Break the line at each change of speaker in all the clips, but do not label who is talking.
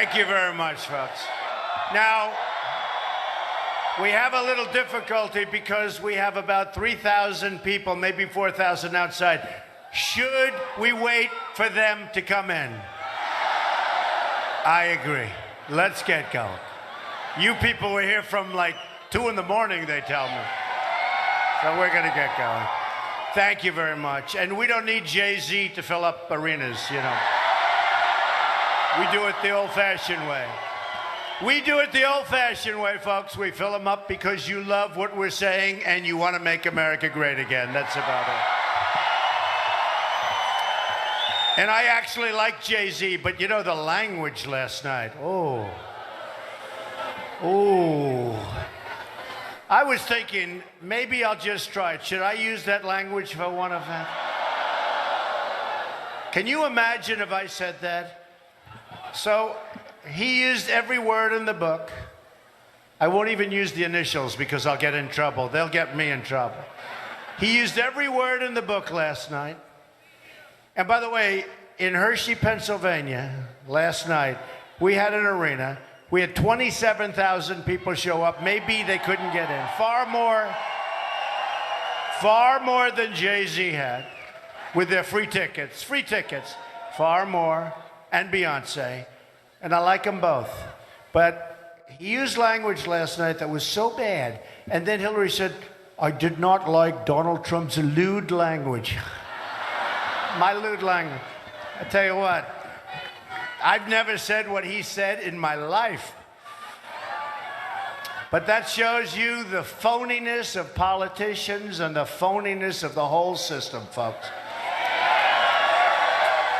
Thank you very much, folks. Now, we have a little difficulty because we have about 3,000 people, maybe 4,000 outside. Should we wait for them to come in? I agree. Let's get going. You people were here from like 2 in the morning, they tell me. So we're going to get going. Thank you very much. And we don't need Jay-Z to fill up arenas, you know. We do it the old-fashioned way. We do it the old-fashioned way, folks. We fill them up because you love what we're saying and you want to make America great again. That's about it. And I actually like Jay-Z, but you know the language last night. Oh. I was thinking, maybe I'll just try it. Should I use that language for one of them? Can you imagine if I said that? So he used every word in the book. I won't even use the initials because I'll get in trouble. They'll get me in trouble. He used every word in the book last night. And by the way, in Hershey, Pennsylvania, last night, we had an arena. We had 27,000 people show up. Maybe they couldn't get in. Far more than Jay-Z had with their free tickets. Free tickets. Far more. And Beyonce. And I like them both. But he used language last night that was so bad. And then Hillary said, I did not like Donald Trump's lewd language. My lewd language. I tell you what, I've never said what he said in my life. But that shows you the phoniness of politicians and the phoniness of the whole system, folks.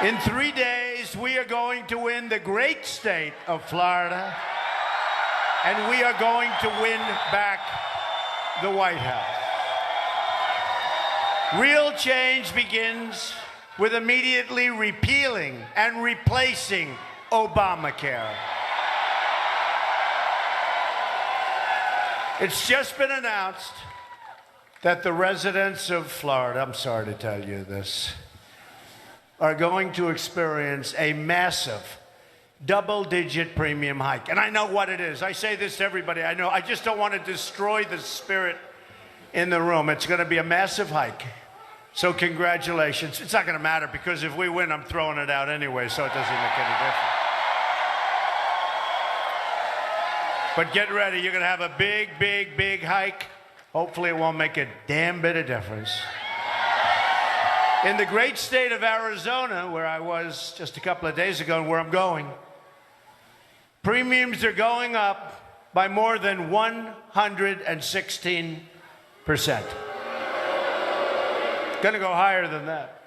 In 3 days, we are going to win the great state of Florida, and we are going to win back the White House. Real change begins with immediately repealing and replacing Obamacare. It's just been announced that the residents of Florida, I'm sorry to tell you this, are going to experience a massive double-digit premium hike. And I know what it is. I say this to everybody I know. I just don't want to destroy the spirit in the room. It's going to be a massive hike. So congratulations. It's not going to matter because if we win, I'm throwing it out anyway, so it doesn't make any difference. But get ready. You're going to have a big, big, big hike. Hopefully it won't make a damn bit of difference. In the great state of Arizona, where I was just a couple of days ago and where I'm going, premiums are going up by more than 116%. Going to go higher than that.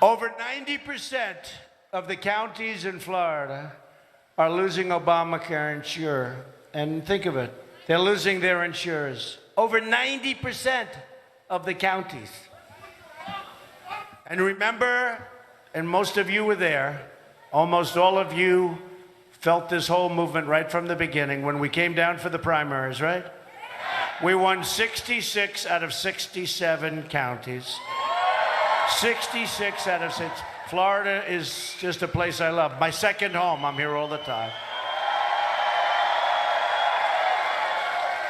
Over 90% of the counties in Florida are losing Obamacare insurer. And think of it, they're losing their insurers. Over 90% of the counties. And remember, and most of you were there, almost all of you felt this whole movement right from the beginning when we came down for the primaries, right? We won 66 out of 67 counties. 66 out of 6. Florida is just a place I love. My second home. I'm here all the time.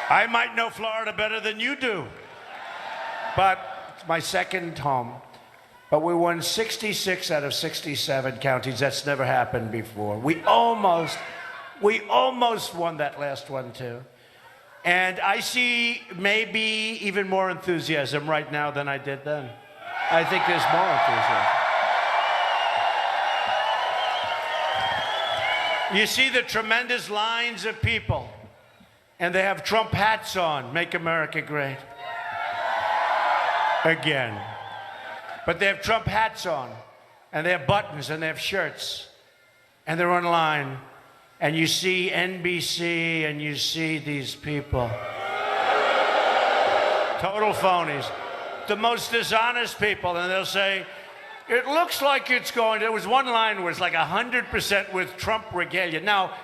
I might know Florida better than you do, but it's my second home. But we won 66 out of 67 counties. That's never happened before. We almost won that last one too. And I see maybe even more enthusiasm right now than I did then. I think there's more enthusiasm. You see the tremendous lines of people, and they have Trump hats on, Make America Great Again. But they have Trump hats on, and they have buttons, and they have shirts, and they're online. And you see NBC, and you see these people. Total phonies. The most dishonest people, and they'll say, it looks like it's going, there was one line where it's like 100% with Trump regalia. Now,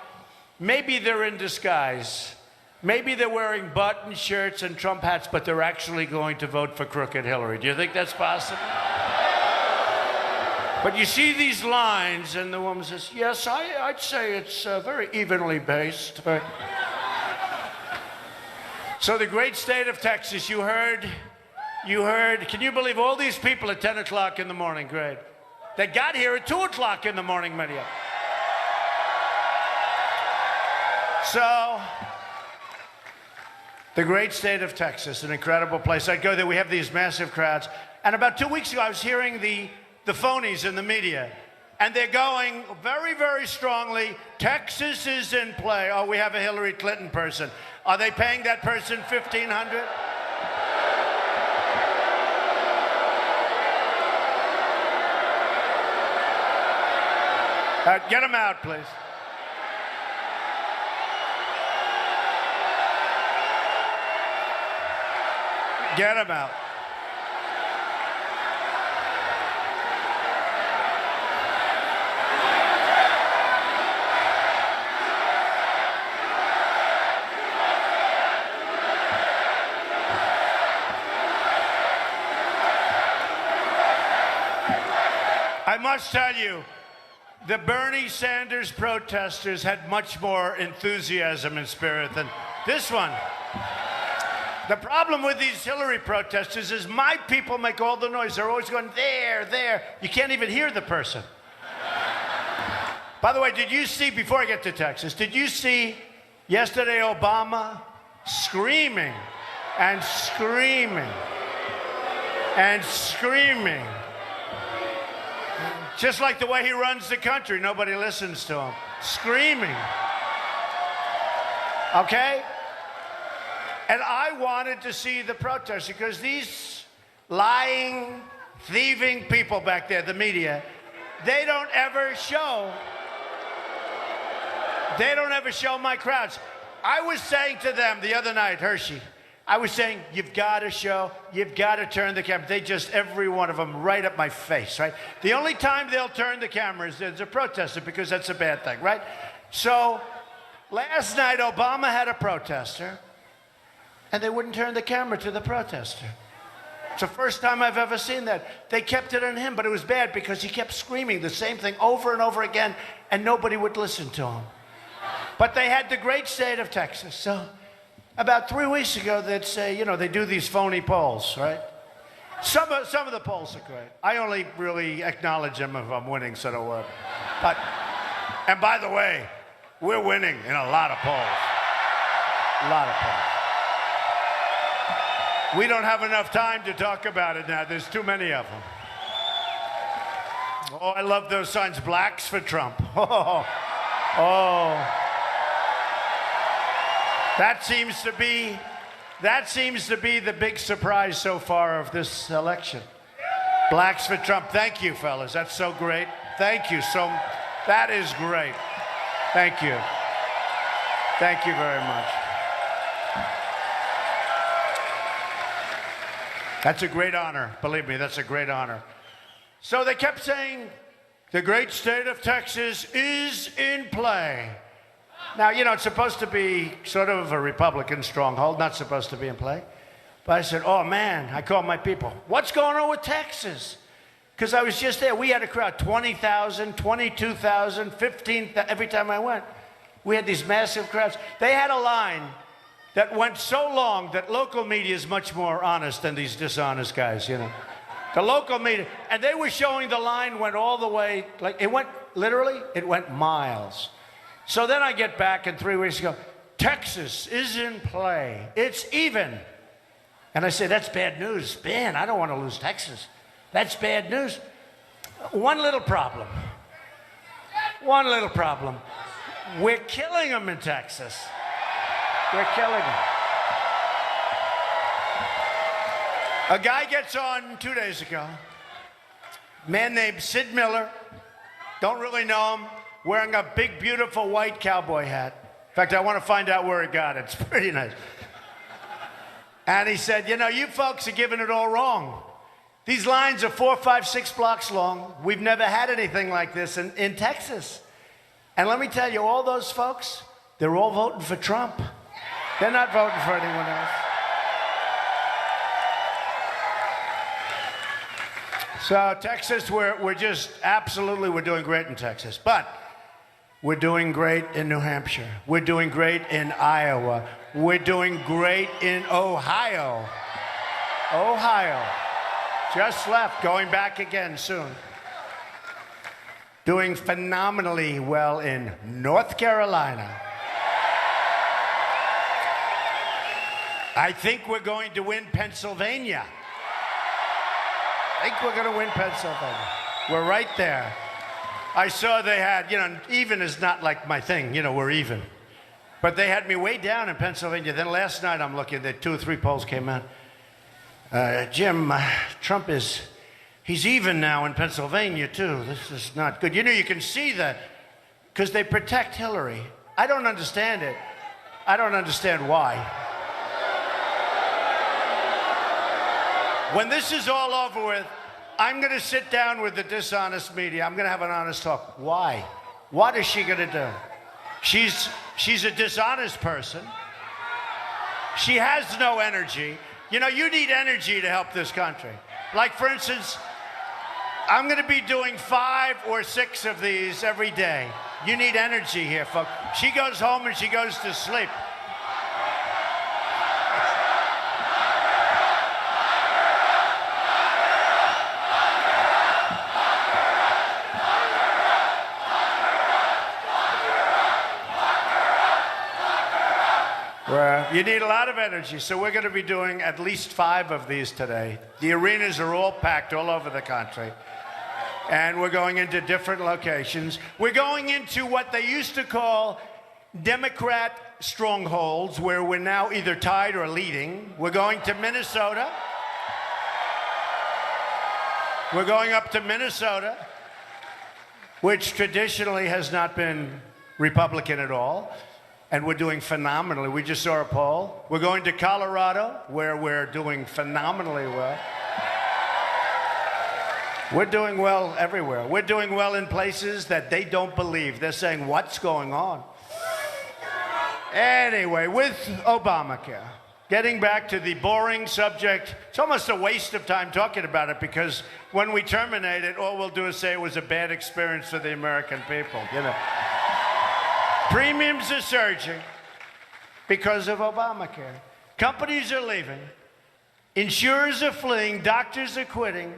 maybe they're in disguise. Maybe they're wearing button shirts and Trump hats, but they're actually going to vote for crooked Hillary. Do you think that's possible? But you see these lines, and the woman says, yes, I'd say it's very evenly based. So the great state of Texas, you heard, can you believe all these people at 10 o'clock in the morning, great. They got here at 2 o'clock in the morning, many of them. So, the great state of Texas, an incredible place. I go there, we have these massive crowds. And about 2 weeks ago, I was hearing the phonies in the media. And they're going very, very strongly, Texas is in play. Oh, we have a Hillary Clinton person. Are they paying that person $1,500? Get him out, please. Get him out. I must tell you, the Bernie Sanders protesters had much more enthusiasm and spirit than this one. The problem with these Hillary protesters is my people make all the noise. They're always going, there, there. You can't even hear the person. By the way, did you see, before I get to Texas, did you see yesterday Obama screaming and screaming and screaming? Just like the way he runs the country, nobody listens to him. Screaming. Okay? And I wanted to see the protest because these lying, thieving people back there, the media, they don't ever show my crowds. I was saying to them the other night, Hershey, I was saying, you've got to show, you've got to turn the camera. They just, every one of them, right up my face, right? The only time they'll turn the camera is there's a protester because that's a bad thing, right? So last night, Obama had a protester, and they wouldn't turn the camera to the protester. It's the first time I've ever seen that. They kept it on him, but it was bad because he kept screaming the same thing over and over again, and nobody would listen to him. But they had the great state of Texas. So about 3 weeks ago, they'd say, you know, they do these phony polls, right? Some of the polls are great. I only really acknowledge them if I'm winning, so don't worry. But, and by the way, we're winning in a lot of polls. A lot of polls. We don't have enough time to talk about it now. There's too many of them. Oh, I love those signs. Blacks for Trump. Oh. That seems to be the big surprise so far of this election. Blacks for Trump. Thank you, fellas. That's so great. Thank you. That is great. Thank you. Thank you very much. That's a great honor. Believe me, that's a great honor. So they kept saying, the great state of Texas is in play. Now, you know, it's supposed to be sort of a Republican stronghold, not supposed to be in play. But I said, oh, man, I called my people. What's going on with Texas? Because I was just there. We had a crowd, 20,000, 22,000, 15,000, every time I went. We had these massive crowds. They had a line that went so long that local media is much more honest than these dishonest guys, you know. The local media, and they were showing the line went all the way, like it went, literally, it went miles. So then I get back, and 3 weeks ago, Texas is in play. It's even. And I say, that's bad news. Man, I don't want to lose Texas. That's bad news. One little problem. We're killing them in Texas. We're killing them. A guy gets on 2 days ago, a man named Sid Miller, don't really know him, wearing a big, beautiful white cowboy hat. In fact, I want to find out where he got it. It's pretty nice. And he said, you know, you folks are giving it all wrong. These lines are 4, 5, 6 blocks long. We've never had anything like this in Texas. And let me tell you, all those folks, they're all voting for Trump. They're not voting for anyone else. So Texas, we're just absolutely, we're doing great in Texas. But we're doing great in New Hampshire. We're doing great in Iowa. We're doing great in Ohio. Ohio. Just left, going back again soon. Doing phenomenally well in North Carolina. I think we're going to win Pennsylvania. I think we're going to win Pennsylvania. We're right there. I saw they had, even is not like my thing, we're even. But they had me way down in Pennsylvania. Then last night I'm looking, the 2 or 3 polls came out. Jim, Trump he's even now in Pennsylvania too. This is not good. You can see that because they protect Hillary. I don't understand it. I don't understand why. When this is all over with, I'm going to sit down with the dishonest media. I'm going to have an honest talk. Why? What is she going to do? She's a dishonest person. She has no energy. You need energy to help this country. Like, for instance, I'm going to be doing 5 or 6 of these every day. You need energy here, folks. She goes home and she goes to sleep. You need a lot of energy, so we're going to be doing at least 5 of these today. The arenas are all packed all over the country, and we're going into different locations. We're going into what they used to call Democrat strongholds, where we're now either tied or leading. We're going to Minnesota. We're going up to Minnesota, which traditionally has not been Republican at all. And we're doing phenomenally. We just saw a poll. We're going to Colorado, where we're doing phenomenally well. We're doing well everywhere. We're doing well in places that they don't believe. They're saying, what's going on? Anyway, with Obamacare, getting back to the boring subject, it's almost a waste of time talking about it because when we terminate it, all we'll do is say it was a bad experience for the American people. Premiums are surging because of Obamacare. Companies are leaving. Insurers are fleeing. Doctors are quitting.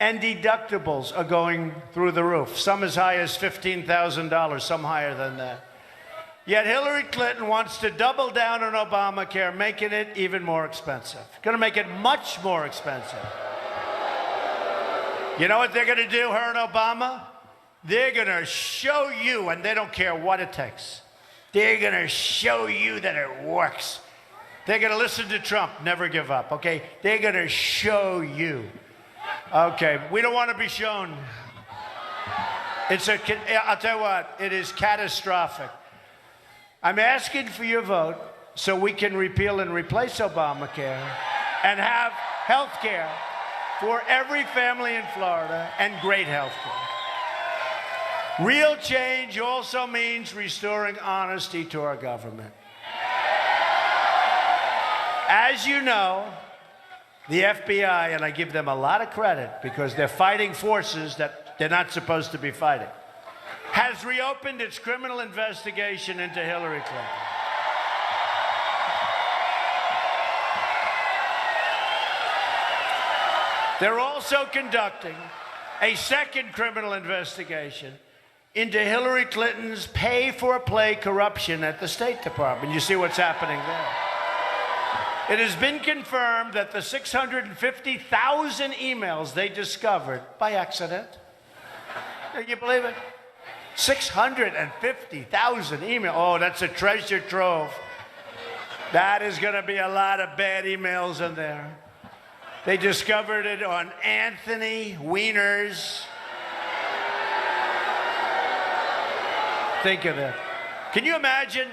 And deductibles are going through the roof. Some as high as $15,000, some higher than that. Yet Hillary Clinton wants to double down on Obamacare, making it even more expensive. Going to make it much more expensive. You know what they're going to do, her and Obama? They're going to show you, and they don't care what it takes. They're going to show you that it works. They're going to listen to Trump, never give up, okay? They're going to show you. Okay, we don't want to be shown. I'll tell you what, it is catastrophic. I'm asking for your vote so we can repeal and replace Obamacare and have health care for every family in Florida and great health care. Real change also means restoring honesty to our government. As you know, the FBI, and I give them a lot of credit because they're fighting forces that they're not supposed to be fighting, has reopened its criminal investigation into Hillary Clinton. They're also conducting a second criminal investigation into Hillary Clinton's pay-for-play corruption at the State Department. You see what's happening there. It has been confirmed that the 650,000 emails they discovered by accident. Can you believe it? 650,000 emails. Oh, that's a treasure trove. That is going to be a lot of bad emails in there. They discovered it on Anthony Weiner's. Think of that. Can you imagine?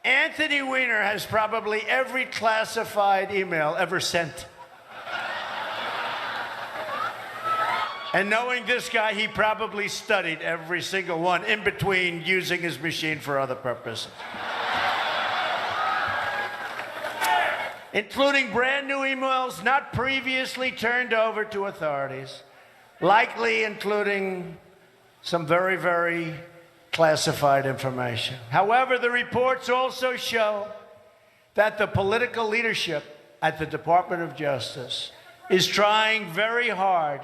Anthony Weiner has probably every classified email ever sent. And knowing this guy, he probably studied every single one in between using his machine for other purposes. including brand new emails not previously turned over to authorities, likely including some very, very classified information. However, the reports also show that the political leadership at the Department of Justice is trying very hard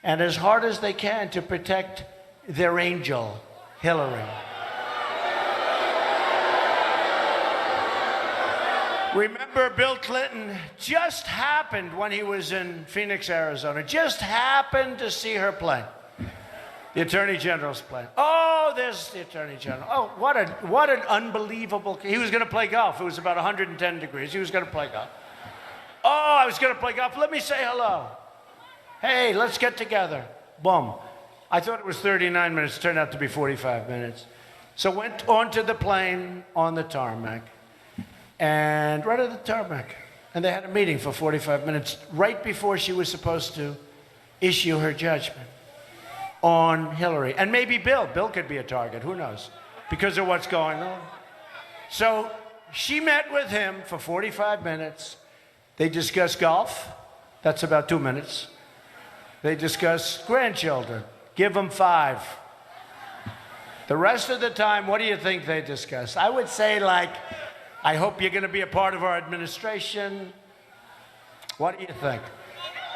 and as hard as they can to protect their angel, Hillary. Remember, Bill Clinton just happened, when he was in Phoenix, Arizona, just happened to see her plane. The Attorney General's plane. Oh, there's the Attorney General. Oh, what an unbelievable... He was going to play golf. It was about 110 degrees. He was going to play golf. Oh, I was going to play golf. Let me say hello. Hey, let's get together. Boom. I thought it was 39 minutes. It turned out to be 45 minutes. So went onto the plane on the tarmac. And right at the tarmac. And they had a meeting for 45 minutes right before she was supposed to issue her judgment on Hillary. And maybe Bill. Bill could be a target. Who knows? Because of what's going on. So she met with him for 45 minutes. They discussed golf. That's about 2 minutes. They discussed grandchildren. Give them 5. The rest of the time, what do you think they discussed? I would say, like, I hope you're going to be a part of our administration. What do you think?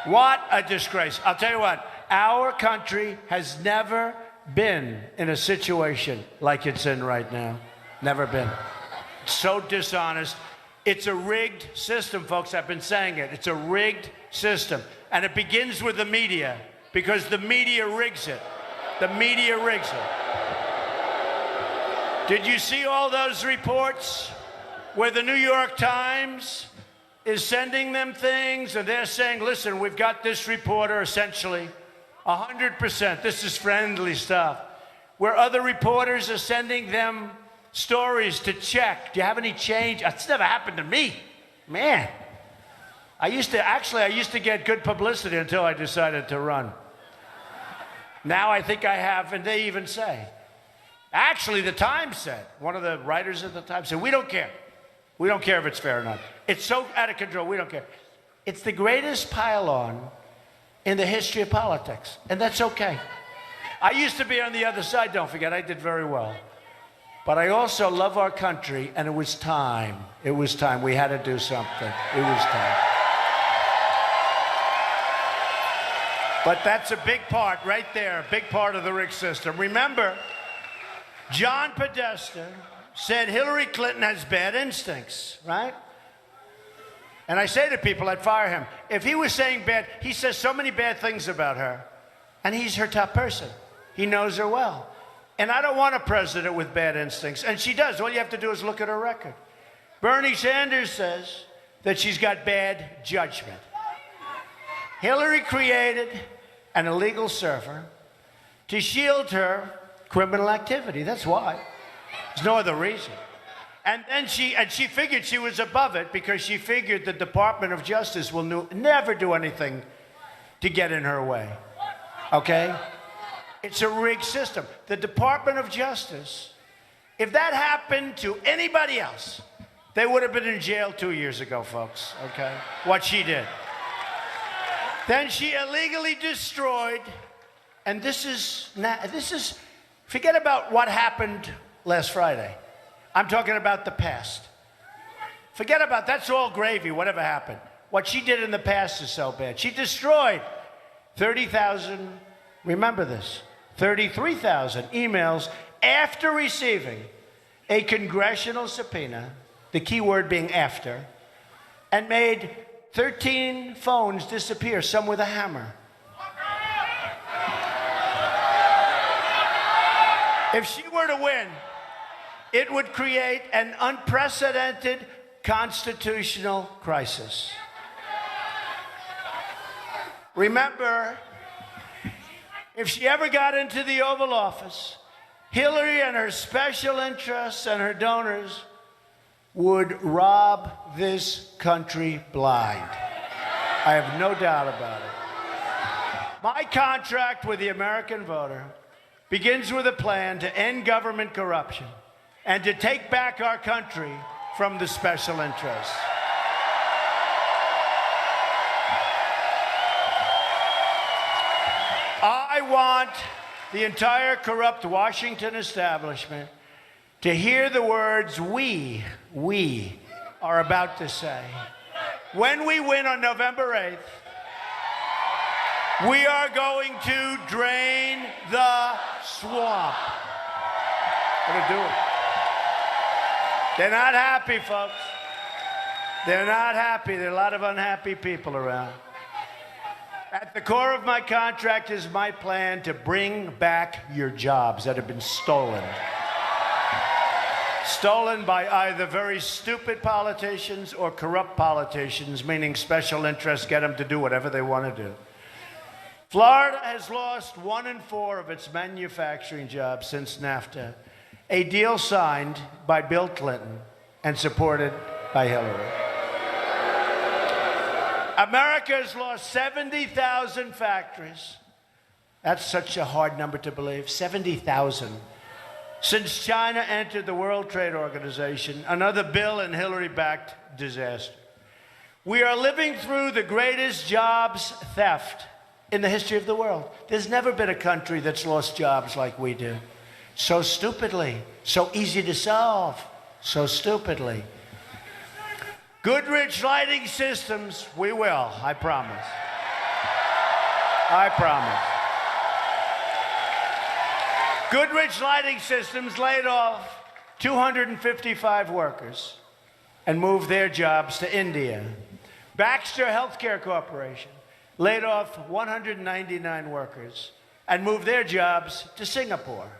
What a disgrace. I'll tell you what, our country has never been in a situation like it's in right now. Never been. So dishonest. It's a rigged system, folks. I've been saying it. It's a rigged system. And it begins with the media, because the media rigs it. The media rigs it. Did you see all those reports where the New York Times is sending them things and they're saying, listen, we've got this reporter essentially 100%. This is friendly stuff. Where other reporters are sending them stories to check. Do you have any change? That's never happened to me. Man. I used to get good publicity until I decided to run. Now I think I have, and they even say. Actually, the Times said, one of the writers at the Times said, we don't care. We don't care if it's fair or not. It's so out of control, we don't care. It's the greatest pile-on in the history of politics, and that's okay. I used to be on the other side, don't forget, I did very well. But I also love our country, and it was time. It was time. We had to do something. It was time. But that's a big part right there, a big part of the rigged system. Remember, John Podesta said Hillary Clinton has bad instincts, right? And I say to people, I'd fire him. If he was saying bad, he says so many bad things about her, and he's her top person. He knows her well. And I don't want a president with bad instincts. And she does. All you have to do is look at her record. Bernie Sanders says that she's got bad judgment. Hillary created an illegal server to shield her criminal activity. That's why. There's no other reason. And then she figured she was above it because she figured the Department of Justice will never do anything to get in her way. Okay? It's a rigged system. The Department of Justice, if that happened to anybody else, they would have been in jail 2 years ago, folks. Okay? What she did. Then she illegally destroyed, and this is, forget about what happened last Friday. I'm talking about the past. Forget about, that's all gravy, whatever happened. What she did in the past is so bad. She destroyed 30,000, remember this, 33,000 emails after receiving a congressional subpoena, the key word being after, and made 13 phones disappear, some with a hammer. If she were to win, it would create an unprecedented constitutional crisis. Remember, if she ever got into the Oval Office, Hillary and her special interests and her donors would rob this country blind. I have no doubt about it. My contract with the American voter begins with a plan to end government corruption and to take back our country from the special interests. I want the entire corrupt Washington establishment to hear the words we are about to say. When we win on November 8th, we are going to drain the swamp. We're going to do it. They're not happy, folks. They're not happy. There are a lot of unhappy people around. At the core of my contract is my plan to bring back your jobs that have been stolen. Stolen by either very stupid politicians or corrupt politicians, meaning special interests get them to do whatever they want to do. Florida has lost 1 in 4 of its manufacturing jobs since NAFTA, a deal signed by Bill Clinton and supported by Hillary. America has lost 70,000 factories. That's such a hard number to believe, 70,000. Since China entered the World Trade Organization, another Bill and Hillary-backed disaster. We are living through the greatest jobs theft in the history of the world. There's never been a country that's lost jobs like we do. So stupidly, so easy to solve, so stupidly. Goodrich Lighting Systems, we will, I promise. I promise. Goodrich Lighting Systems laid off 255 workers and moved their jobs to India. Baxter Healthcare Corporation laid off 199 workers and moved their jobs to Singapore.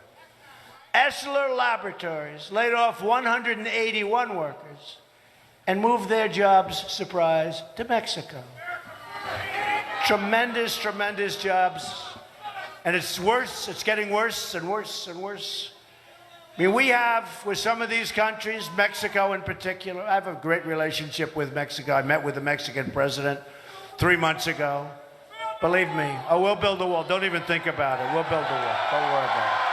Esler Laboratories laid off 181 workers and moved their jobs, surprise, to Mexico. Tremendous, tremendous jobs. And it's worse, it's getting worse and worse and worse. I mean, we have, with some of these countries, Mexico in particular, I have a great relationship with Mexico. I met with the Mexican president 3 months ago. Believe me, oh, we'll build a wall. Don't even think about it. We'll build a wall. Don't worry about it.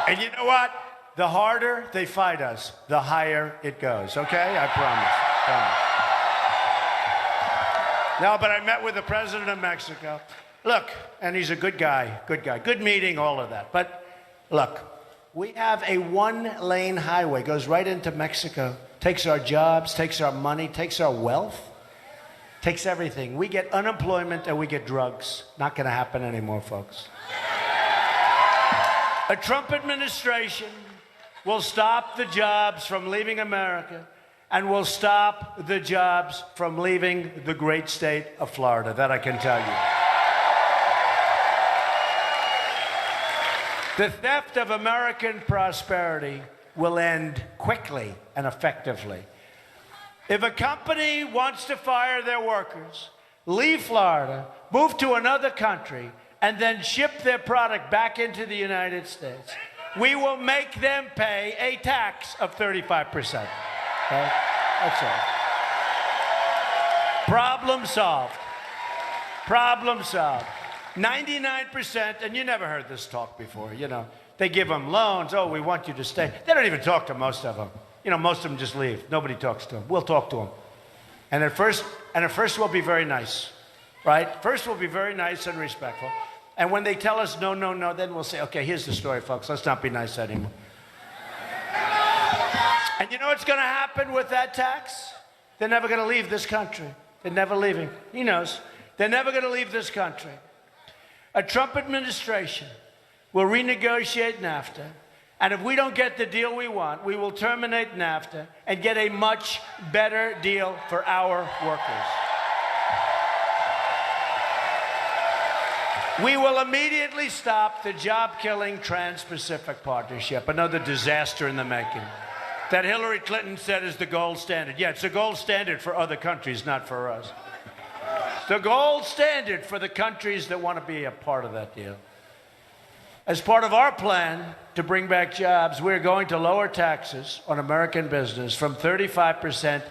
And you know what? The harder they fight us, the higher it goes, okay? I promise. No, but I met with the president of Mexico. Look, and he's a good guy, good meeting, all of that. But look, we have a 1-lane highway, goes right into Mexico, takes our jobs, takes our money, takes our wealth, takes everything. We get unemployment and we get drugs. Not gonna happen anymore, folks. A Trump administration will stop the jobs from leaving America and will stop the jobs from leaving the great state of Florida. That I can tell you. The theft of American prosperity will end quickly and effectively. If a company wants to fire their workers, leave Florida, move to another country, and then ship their product back into the United States, we will make them pay a tax of 35%. Okay? That's all. Problem solved. Problem solved. 99%, and you never heard this talk before, you know, they give them loans. Oh, we want you to stay. They don't even talk to most of them. You know, most of them just leave. Nobody talks to them. We'll talk to them. And at first we'll be very nice, right? First we'll be very nice and respectful. And when they tell us no, no, no, then we'll say, okay, here's the story, folks. Let's not be nice anymore. And you know what's going to happen with that tax? They're never going to leave this country. They're never leaving. He knows. They're never going to leave this country. A Trump administration will renegotiate NAFTA, and if we don't get the deal we want, we will terminate NAFTA and get a much better deal for our workers. We will immediately stop the job-killing Trans-Pacific Partnership, another disaster in the making, that Hillary Clinton said is the gold standard. Yeah, it's the gold standard for other countries, not for us. The gold standard for the countries that want to be a part of that deal. As part of our plan to bring back jobs, we're going to lower taxes on American business from 35%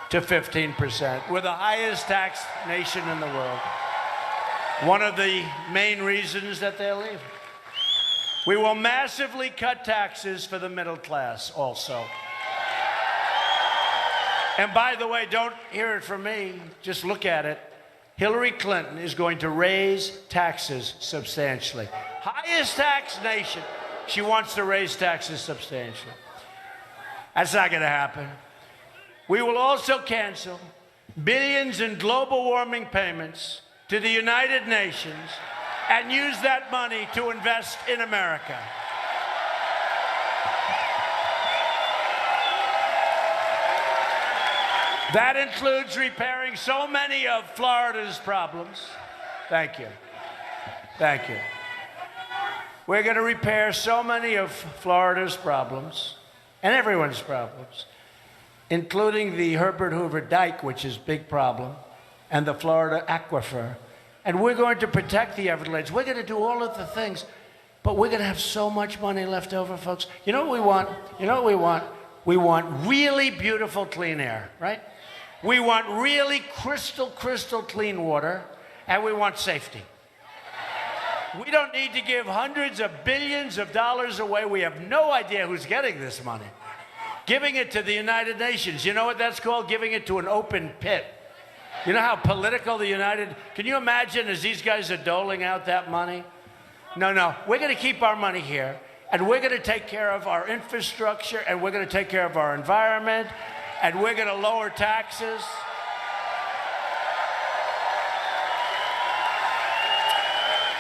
to 15%. We're the highest taxed nation in the world. One of the main reasons that they're leaving. We will massively cut taxes for the middle class also. And by the way, don't hear it from me, just look at it. Hillary Clinton is going to raise taxes substantially. Highest tax nation. She wants to raise taxes substantially. That's not going to happen. We will also cancel billions in global warming payments to the United Nations and use that money to invest in America. That includes repairing so many of Florida's problems. Thank you. Thank you. We're going to repair so many of Florida's problems and everyone's problems, including the Herbert Hoover Dike, which is a big problem, and the Florida aquifer. And we're going to protect the Everglades. We're going to do all of the things, but we're going to have so much money left over, folks. You know what we want? You know what we want? We want really beautiful clean air, right? We want really crystal clean water, and we want safety. We don't need to give hundreds of billions of dollars away. We have no idea who's getting this money. Giving it to the United Nations. You know what that's called? Giving it to an open pit. You know how political the United... Can you imagine as these guys are doling out that money? No. We're going to keep our money here, and we're going to take care of our infrastructure, and we're going to take care of our environment, and we're going to lower taxes.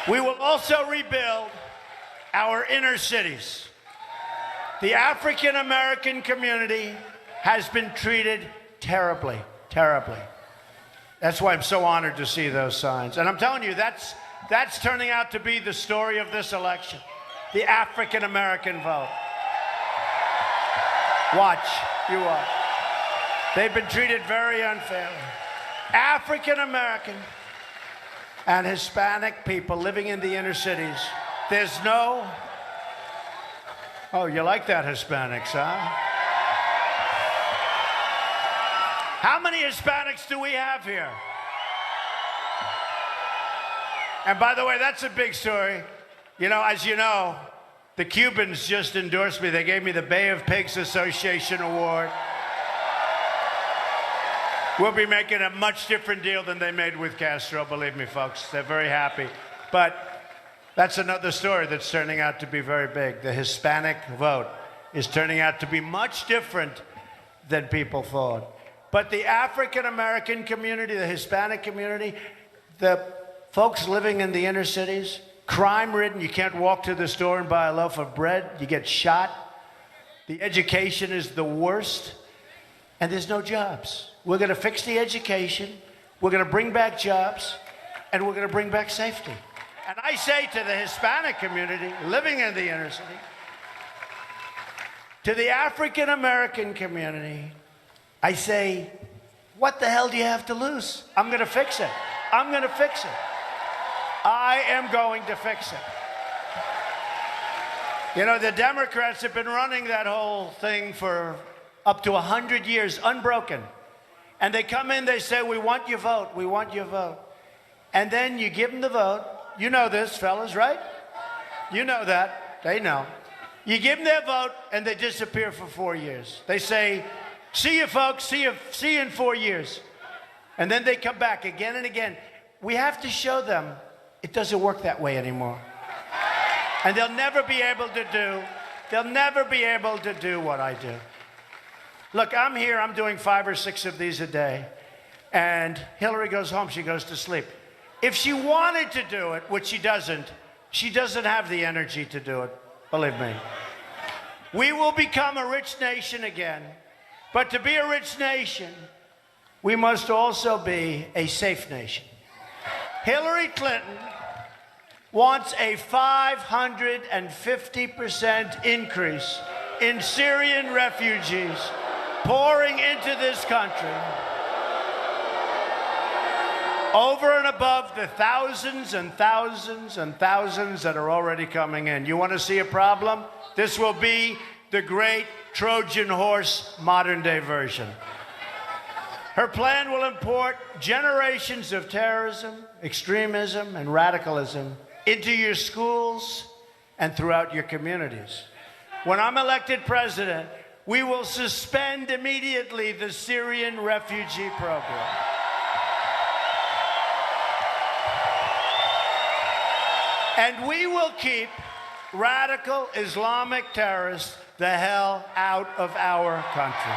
We will also rebuild our inner cities. The African American community has been treated terribly, terribly. That's why I'm so honored to see those signs. And I'm telling you, that's turning out to be the story of this election. The African American vote. Watch, you watch. They've been treated very unfairly. African American and Hispanic people living in the inner cities. There's no... Oh, you like that, Hispanics, huh? How many Hispanics do we have here? And by the way, that's a big story. You know, as you know, the Cubans just endorsed me. They gave me the Bay of Pigs Association Award. We'll be making a much different deal than they made with Castro, believe me, folks. They're very happy. But that's another story that's turning out to be very big. The Hispanic vote is turning out to be much different than people thought. But the African American community, the Hispanic community, the folks living in the inner cities, crime-ridden, you can't walk to the store and buy a loaf of bread, you get shot. The education is the worst, and there's no jobs. We're going to fix the education, we're going to bring back jobs, and we're going to bring back safety. And I say to the Hispanic community living in the inner city, to the African American community, I say, what the hell do you have to lose? I'm going to fix it. I'm going to fix it. I am going to fix it. You know, the Democrats have been running that whole thing for up to 100 years, unbroken. And they come in, they say, we want your vote, we want your vote. And then you give them the vote. You know this, fellas, right? You know that. They know. You give them their vote, and they disappear for 4 years. They say, see you, folks, see you in 4 years. And then they come back again and again. We have to show them it doesn't work that way anymore. And they'll never be able to do what I do. Look, I'm here, I'm doing 5 or 6 of these a day, and Hillary goes home, she goes to sleep. If she wanted to do it, which she doesn't have the energy to do it, believe me. We will become a rich nation again, but to be a rich nation, we must also be a safe nation. Hillary Clinton wants a 550% increase in Syrian refugees pouring into this country, over and above the thousands and thousands and thousands that are already coming in. You want to see a problem? This will be the great Trojan horse modern day version. Her plan will import generations of terrorism, extremism, and radicalism into your schools and throughout your communities. When I'm elected president, we will suspend immediately the Syrian refugee program. And we will keep radical Islamic terrorists the hell out of our country.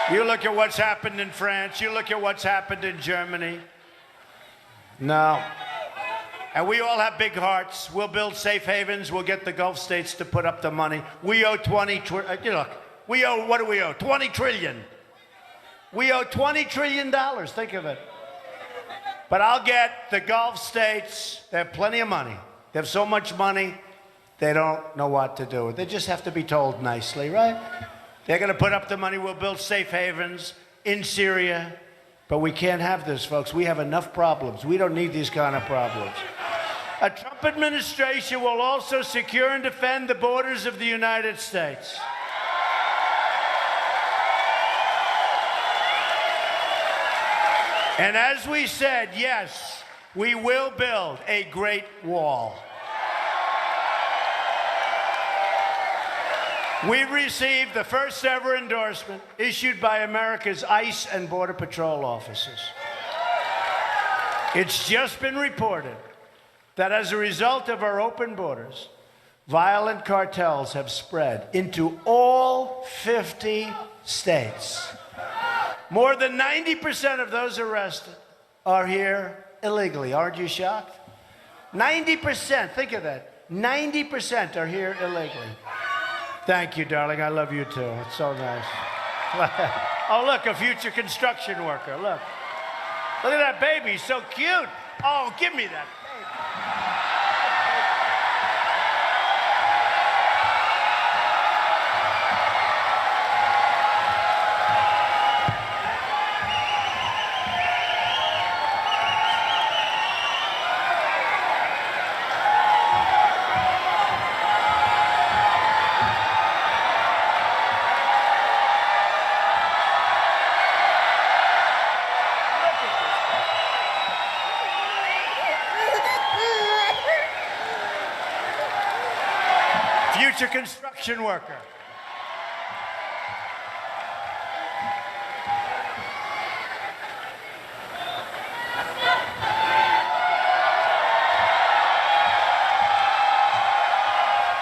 You look at what's happened in France, you look at what's happened in Germany. No. And we all have big hearts. We'll build safe havens. We'll get the Gulf states to put up the money. We owe we owe, what do we owe? 20 trillion. We owe $20 trillion, think of it. But I'll get the Gulf states, they have plenty of money. They have so much money, they don't know what to do. They just have to be told nicely, right? They're going to put up the money. We'll build safe havens in Syria. But we can't have this, folks. We have enough problems. We don't need these kind of problems. A Trump administration will also secure and defend the borders of the United States. And as we said, yes, we will build a great wall. We've received the first ever endorsement issued by America's ICE and Border Patrol officers. It's just been reported that as a result of our open borders, violent cartels have spread into all 50 states. More than 90% of those arrested are here illegally. Aren't you shocked? 90%, think of that. 90% are here illegally. Thank you, darling. I love you too. It's so nice. Oh, look, a future construction worker. Look. Look at that baby. So cute. Oh, give me that baby. Future construction worker.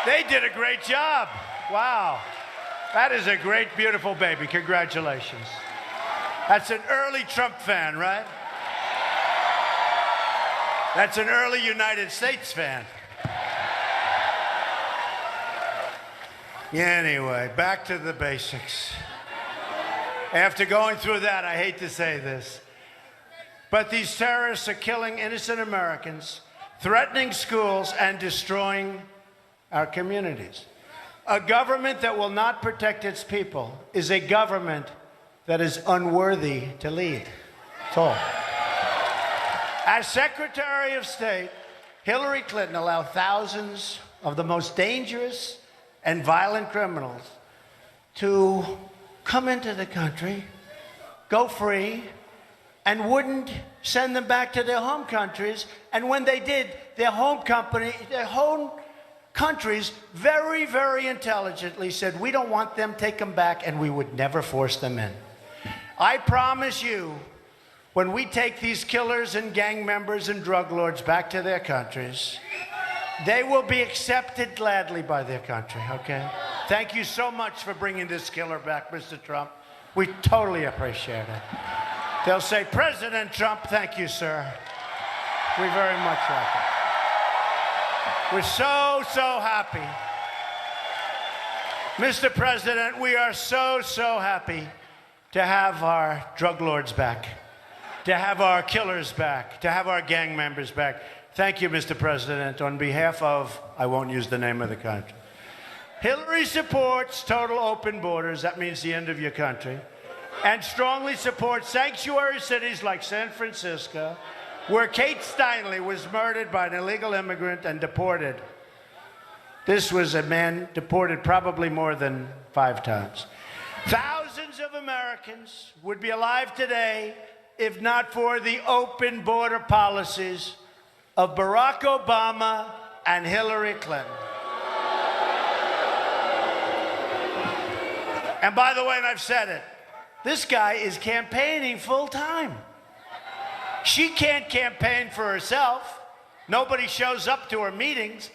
They did a great job. Wow. That is a great, beautiful baby. Congratulations. That's an early Trump fan, right? That's an early United States fan. Anyway, back to the basics. After going through that, I hate to say this, but these terrorists are killing innocent Americans, threatening schools, and destroying our communities. A government that will not protect its people is a government that is unworthy to lead. That's all. As Secretary of State, Hillary Clinton allowed thousands of the most dangerous and violent criminals to come into the country, go free, and wouldn't send them back to their home countries. And when they did, their home countries very, very intelligently said, we don't want them, take them back, and we would never force them in. I promise you, when we take these killers and gang members and drug lords back to their countries, they will be accepted gladly by their country, okay? Thank you so much for bringing this killer back, Mr. Trump. We totally appreciate it. They'll say, President Trump, thank you, sir. We very much like it. We're so, so happy. Mr. President, we are so, so happy to have our drug lords back, to have our killers back, to have our gang members back. Thank you, Mr. President. On behalf of, I won't use the name of the country. Hillary supports total open borders. That means the end of your country. And strongly supports sanctuary cities like San Francisco, where Kate Steinle was murdered by an illegal immigrant and deported. This was a man deported probably more than 5 times. Thousands of Americans would be alive today if not for the open border policies of Barack Obama and Hillary Clinton. And by the way, and I've said it, this guy is campaigning full time. She can't campaign for herself. Nobody shows up to her meetings.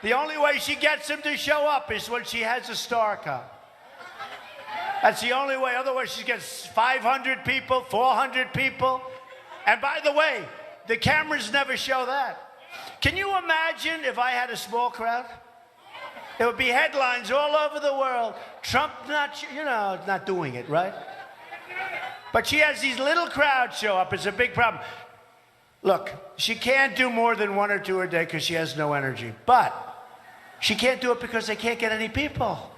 The only way she gets him to show up is when she has a star come. That's the only way. Otherwise, she gets 500 people, 400 people. And by the way, the cameras never show that. Can you imagine if I had a small crowd? It would be headlines all over the world. Trump not doing it, right? But she has these little crowds show up. It's a big problem. Look, she can't do more than 1 or 2 a day because she has no energy. But she can't do it because they can't get any people.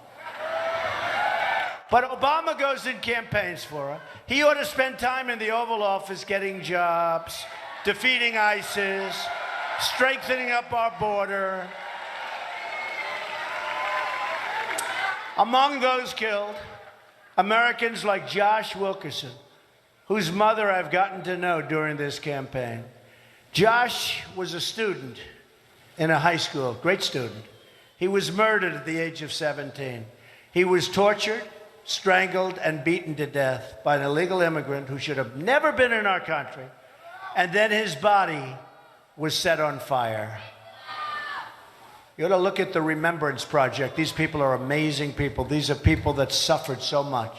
But Obama goes and campaigns for her. He ought to spend time in the Oval Office getting jobs, defeating ISIS, strengthening up our border. Among those killed, Americans like Josh Wilkerson, whose mother I've gotten to know during this campaign. Josh was a student in a high school, great student. He was murdered at the age of 17. He was tortured, strangled, and beaten to death by an illegal immigrant who should have never been in our country. And then his body was set on fire. You ought to look at the Remembrance Project. These people are amazing people. These are people that suffered so much.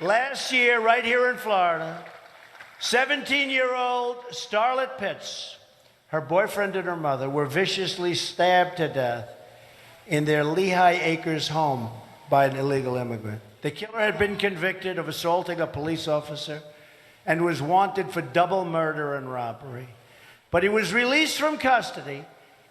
Last year, right here in Florida, 17-year-old Starlet Pitts, her boyfriend and her mother, were viciously stabbed to death in their Lehigh Acres home by an illegal immigrant. The killer had been convicted of assaulting a police officer and was wanted for double murder and robbery. But he was released from custody,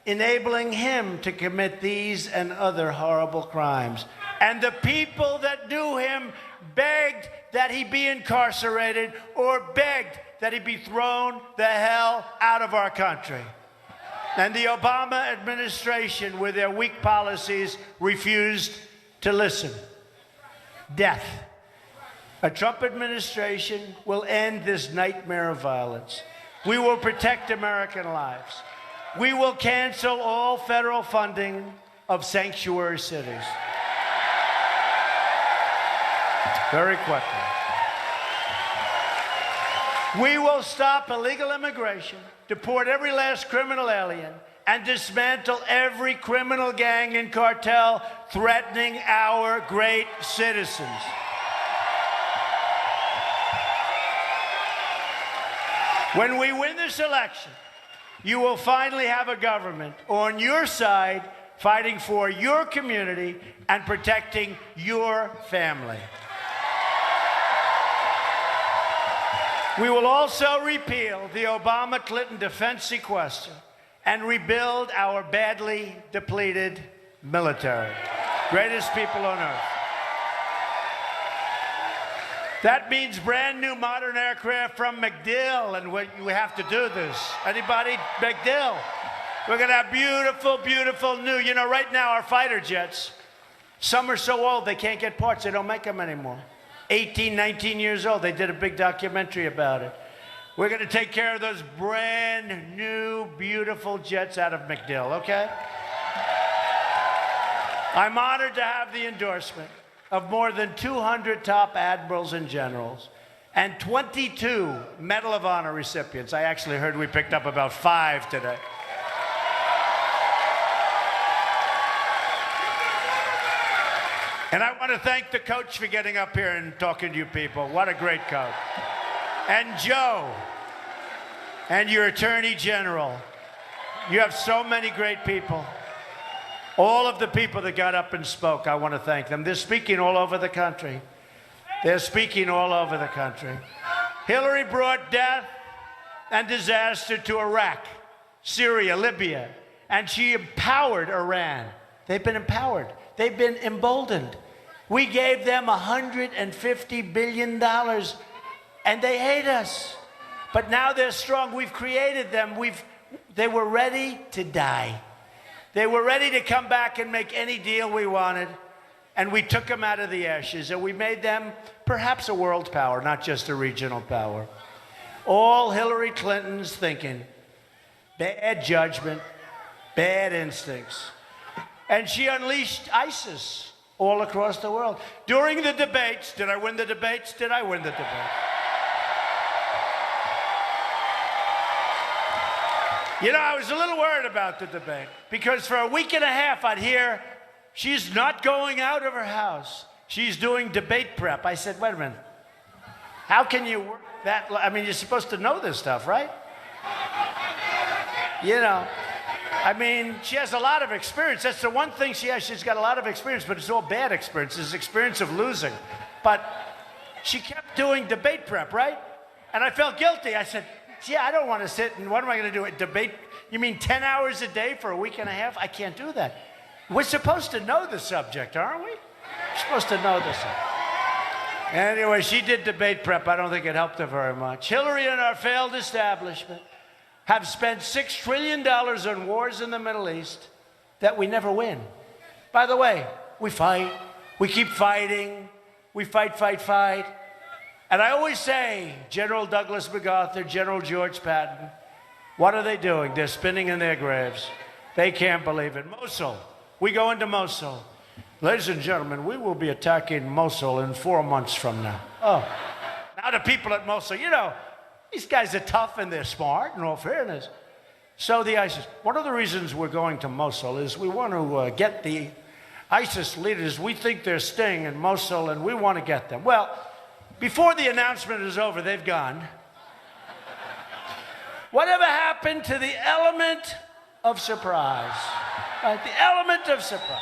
enabling him to commit these and other horrible crimes. And the people that knew him begged that he be incarcerated or begged that he be thrown the hell out of our country. And the Obama administration, with their weak policies, refused to listen. Death. A Trump administration will end this nightmare of violence. We will protect American lives. We will cancel all federal funding of sanctuary cities. Very quickly. We will stop illegal immigration, deport every last criminal alien, and dismantle every criminal gang and cartel threatening our great citizens. When we win this election, you will finally have a government on your side fighting for your community and protecting your family. We will also repeal the Obama-Clinton defense sequester and rebuild our badly depleted military. Greatest people on earth. That means brand new modern aircraft from MacDill, and we have to do this. Anybody? MacDill. We're going to have beautiful, beautiful new, right now our fighter jets, some are so old they can't get parts. They don't make them anymore. 18, 19 years old. They did a big documentary about it. We're going to take care of those brand new, beautiful jets out of MacDill, okay? I'm honored to have the endorsement of more than 200 top admirals and generals and 22 Medal of Honor recipients. I actually heard we picked up about 5 today. And I want to thank the coach for getting up here and talking to you people. What a great coach. And Joe, and your Attorney General. You have so many great people. All of the people that got up and spoke, I want to thank them. They're speaking all over the country. They're speaking all over the country. Hillary brought death and disaster to Iraq, Syria, Libya, and she empowered Iran. They've been empowered. They've been emboldened. We gave them $150 billion, and they hate us. But now they're strong. We've created them. They were ready to die. They were ready to come back and make any deal we wanted, and we took them out of the ashes, and we made them perhaps a world power, not just a regional power. All Hillary Clinton's thinking, bad judgment, bad instincts. And she unleashed ISIS all across the world. During the debates, did I win the debates? Did I win the debates? You know, I was a little worried about the debate because for a week and a half I'd hear she's not going out of her house. She's doing debate prep. I said, wait a minute. How can you work that? I mean, you're supposed to know this stuff, right? You know, I mean, she has a lot of experience. That's the one thing she has. She's got a lot of experience, but it's all bad experience. It's experience of losing. But she kept doing debate prep, right? And I felt guilty. I said, yeah, I don't want to sit and what am I going to do? Debate? You mean 10 hours a day for a week and a half? I can't do that. We're supposed to know the subject, aren't we? We're supposed to know the subject. Anyway, she did debate prep. I don't think it helped her very much. Hillary and our failed establishment have spent $6 trillion on wars in the Middle East that we never win. By the way, we fight. We keep fighting. We fight, fight, fight. And I always say, General Douglas MacArthur, General George Patton, what are they doing? They're spinning in their graves. They can't believe it. Mosul. We go into Mosul. Ladies and gentlemen, we will be attacking Mosul in 4 months from now. Oh. Now the people at Mosul, you know, these guys are tough and they're smart, in all fairness. So the ISIS, one of the reasons we're going to Mosul is we want to get the ISIS leaders. We think they're staying in Mosul and we want to get them. Well, before the announcement is over, they've gone. Whatever happened to the element of surprise? Right? The element of surprise.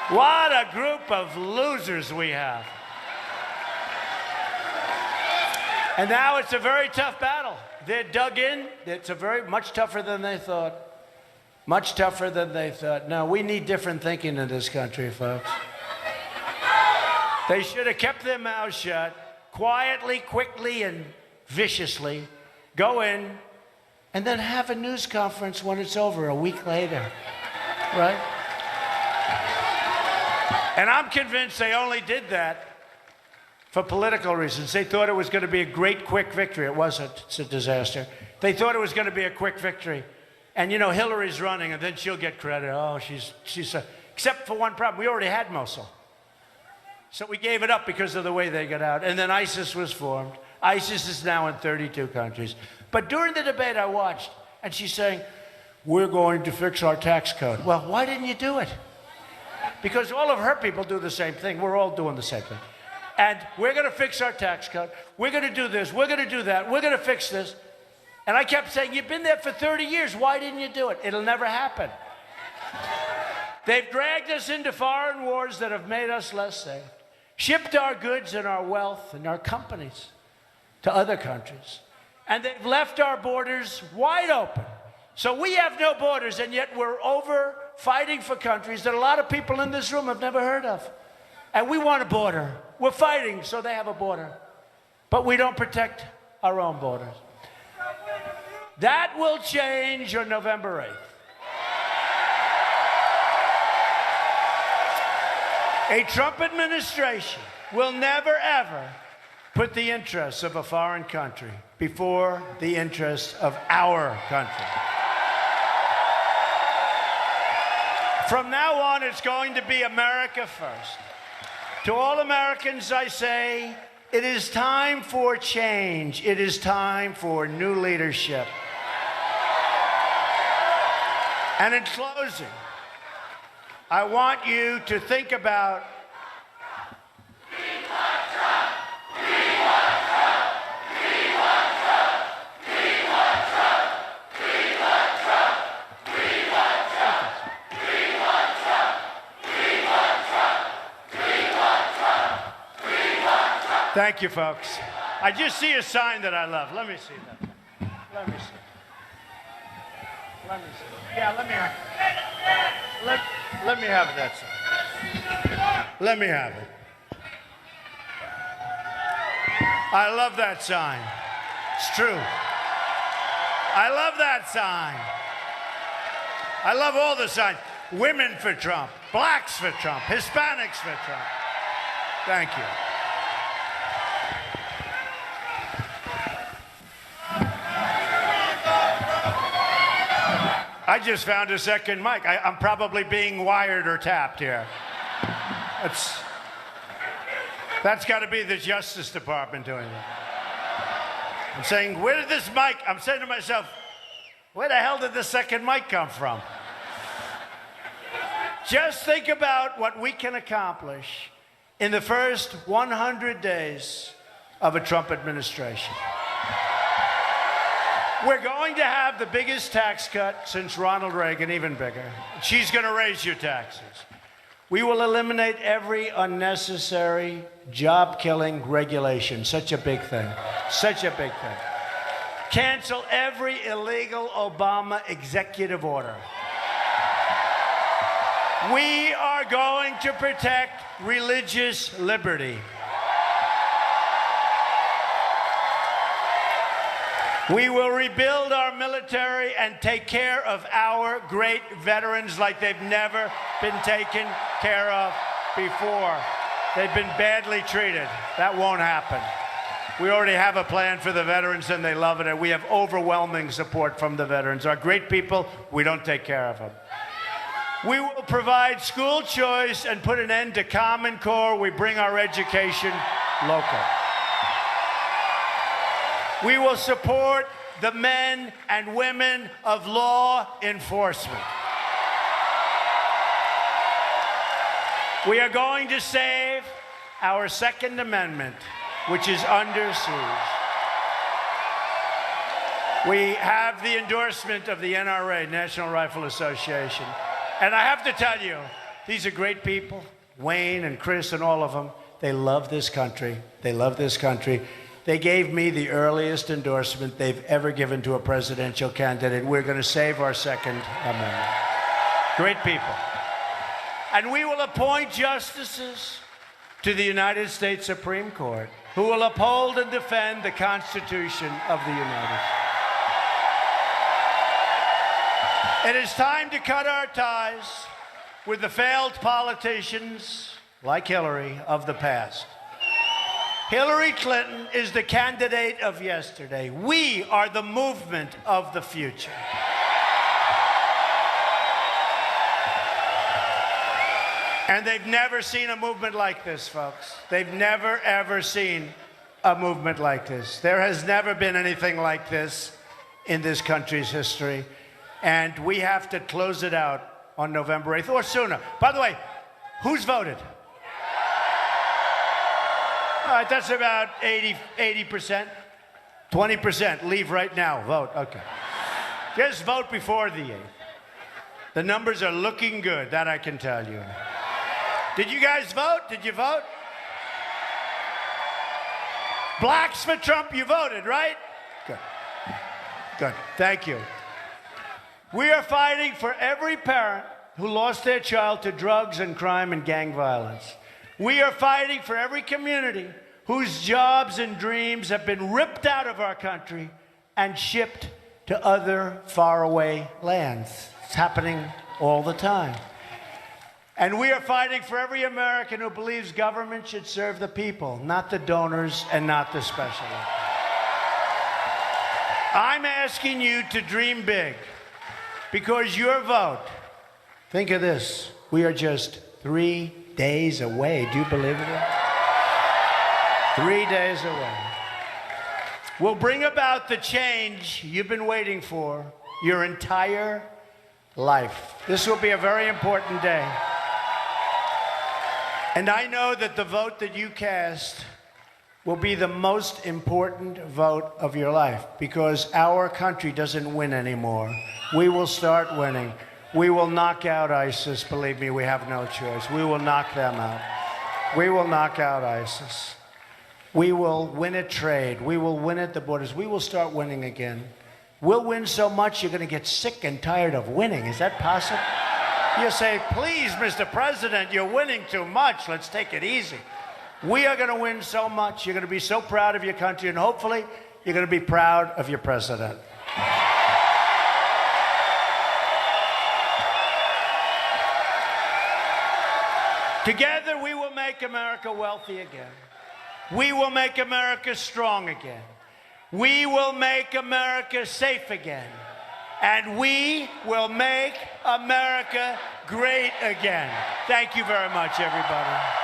What a group of losers we have. And now it's a very tough battle. They're dug in. It's much tougher than they thought. Much tougher than they thought. Now, we need different thinking in this country, folks. They should have kept their mouths shut, quietly, quickly, and viciously go in, and then have a news conference when it's over a week later, right? And I'm convinced they only did that for political reasons. They thought it was going to be a great, quick victory. It wasn't. It's a disaster. They thought it was going to be a quick victory. And, you know, Hillary's running, and then she'll get credit. Oh, she's except for one problem. We already had Mosul. So we gave it up because of the way they got out. And then ISIS was formed. ISIS is now in 32 countries. But during the debate I watched, and she's saying, we're going to fix our tax code. Well, why didn't you do it? Because all of her people do the same thing. We're all doing the same thing. And we're going to fix our tax code. We're going to do this. We're going to do that. We're going to fix this. And I kept saying, you've been there for 30 years. Why didn't you do it? It'll never happen. They've dragged us into foreign wars that have made us less safe. Shipped our goods and our wealth and our companies to other countries. And they've left our borders wide open. So we have no borders, and yet we're over fighting for countries that a lot of people in this room have never heard of. And we want a border. We're fighting so they have a border. But we don't protect our own borders. That will change on November 8th. A Trump administration will never, ever put the interests of a foreign country before the interests of our country. From now on, it's going to be America first. To all Americans, I say, it is time for change. It is time for new leadership. And in closing, I want you to think about Thank you, folks. I just see a sign that I love. Let me see that. Let me see. Let me see. Yeah, let me have it. Let me have that sign. Let me have it. I love that sign. It's true. I love that sign. I love all the signs. Women for Trump, blacks for Trump, Hispanics for Trump. Thank you. I just found a second mic. I'm probably being wired or tapped here. That's got to be the Justice Department doing that. I'm saying, where did this mic? I'm saying to myself, where the hell did the second mic come from? Just think about what we can accomplish in the first 100 days of a Trump administration. We're going to have the biggest tax cut since Ronald Reagan, even bigger. She's going to raise your taxes. We will eliminate every unnecessary, job-killing regulation. Such a big thing. Such a big thing. Cancel every illegal Obama executive order. We are going to protect religious liberty. We will rebuild our military and take care of our great veterans like they've never been taken care of before. They've been badly treated. That won't happen. We already have a plan for the veterans, and they love it, and we have overwhelming support from the veterans. Our great people, we don't take care of them. We will provide school choice and put an end to Common Core. We bring our education local. We will support the men and women of law enforcement. We are going to save our Second Amendment, which is under siege. We have the endorsement of the NRA, National Rifle Association. And I have to tell you, these are great people, Wayne and Chris and all of them. They love this country. They love this country. They gave me the earliest endorsement they've ever given to a presidential candidate. We're going to save our Second Amendment. Great people. And we will appoint justices to the United States Supreme Court who will uphold and defend the Constitution of the United States. It is time to cut our ties with the failed politicians like Hillary of the past. Hillary Clinton is the candidate of yesterday. We are the movement of the future. And they've never seen a movement like this, folks. They've never, ever seen a movement like this. There has never been anything like this in this country's history. And we have to close it out on November 8th or sooner. By the way, who's voted? All right, that's about 80%. 20%, leave right now, vote, okay. Just vote before the 8th. The numbers are looking good, that I can tell you. Did you guys vote? Did you vote? Blacks for Trump, you voted, right? Good. Good, thank you. We are fighting for every parent who lost their child to drugs and crime and gang violence. We are fighting for every community whose jobs and dreams have been ripped out of our country and shipped to other faraway lands. It's happening all the time. And we are fighting for every American who believes government should serve the people, not the donors and not the specialists. I'm asking you to dream big because your vote, think of this, we are just 3 days away. Do you believe it? 3 days away. We'll bring about the change you've been waiting for your entire life. This will be a very important day. And I know that the vote that you cast will be the most important vote of your life because our country doesn't win anymore. We will start winning. We will knock out ISIS. Believe me, we have no choice. We will knock them out. We will knock out ISIS. We will win at trade. We will win at the borders. We will start winning again. We'll win so much you're going to get sick and tired of winning. Is that possible? You say, please, Mr. President, you're winning too much. Let's take it easy. We are going to win so much. You're going to be so proud of your country, and hopefully you're going to be proud of your president. Together we will make America wealthy again. We will make America strong again. We will make America safe again. And we will make America great again. Thank you very much, everybody.